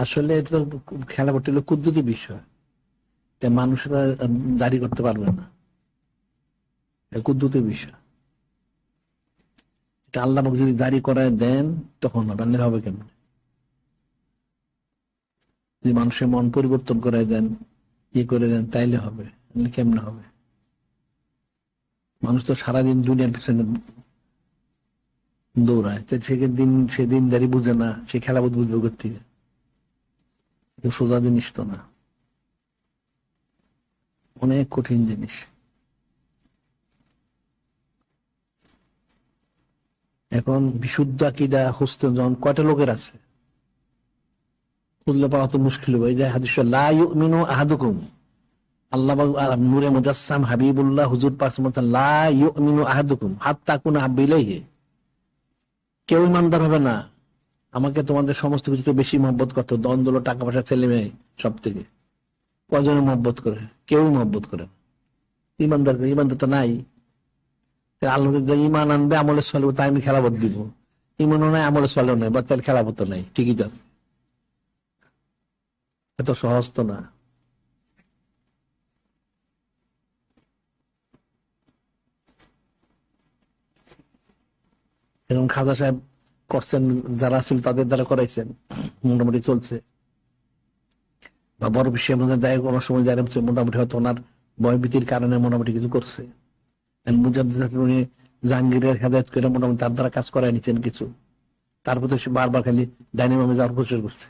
আসলে এটা তো খেলা করতে হলে কুদ্দুতি বিষয়, মানুষরা দাঁড়ি করতে পারবে না, কুদ্দুতি বিষয়। এটা আল্লাহ যদি জারি করায় দেন তখন হবে, আল্লাহ হবে কেমন? যদি মানুষের মন পরিবর্তন করায় দেন, ইয়ে করে দেন, তাইলে হবে, কেমনে হবে? মানুষ তো সারাদিন দুনিয়ার পিছনে দৌড়ায়, সে দিনদারি বুঝে না, সে খেলাবোধ বুঝবে কোথেকে? সোজা জিনিস তো না, অনেক কঠিন জিনিস। এখন বিশুদ্ধ আকীদা খুঁজতে যখন কয়টা লোকের আছে, খুঁজলে পাওয়া তো মুশকিল হবে। এই যে হাদিস লা ইউমিনু আহাদুকুম, আল্লাহ নূরে মুজাসসাম হাবিবুল্লাহ হুজুর পাক লা ইউমিনু আহাদুকুম হাত্তা কুনা হাব্বা ইলাইহি, কেউ ইমানদার হবে না আমাকে তোমাদের সমস্ত কিছুতে বেশি মহব্বত করতো, দ্বন্দ্ব, টাকা পয়সা, ছেলে মেয়ে, সব থেকে কজনে মহব্বত করে? কেউই মহব্বত করে না। ইমানদার তো নাই। আল্লাহ ইমান আনবে, আমলে চলবে, তাই আমি খেলাবত দিব। ইমানও নাই, আমলে চলেও নাই, বাচ্চার খেলাবত নাই, ঠিকই তো। এত সহজ তো না। এবং খাজা সাহেব করছেন, যারা ছিল তাদের দ্বারা করাইছেন, মোটামুটি চলছে। বা বড় বিশ্বের মধ্যে দেয় কোনো সময় যায়, মোটামুটি হয়তো ওনার ভয়ভীতির কারণে মোটামুটি কিছু করছে। উনি জাহাঙ্গীরের হেদায়ত করে মোটামুটি তার দ্বারা কাজ করাই নিচ্ছেন কিছু। তারপর তো সে বারবার খালি ডাইনামামে যাওয়ার প্রচার করছে।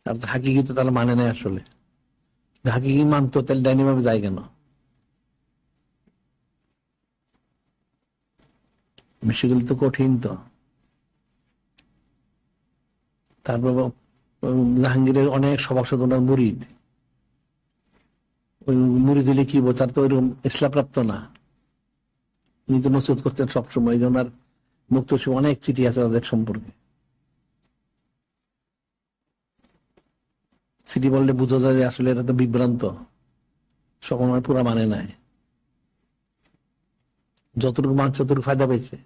আর হাকিকি তো তারা মানে নাই আসলে। হাকিকি মানতো, তাহলে ডাইনামামে যায় কেন? বিষয়গুলো তো কঠিন তো। তারপর জাহাঙ্গীরের অনেক সভাসদ ওনার মুরিদ, ওই মুরিদ হলে কি বল, তার তো ওইরকম ইসলামপ্রাপ্ত না। উনি তো নসিহত করতেন সবসময়, এই জন্য মুক্ত অনেক চিঠি আছে তাদের সম্পর্কে। চিঠি বললে বোঝা যায় যে আসলে এটা তো বিভ্রান্ত, সকল পুরা মানে নাই। যতটুকু মানছে ততটুকু ফায়দা পেয়েছে।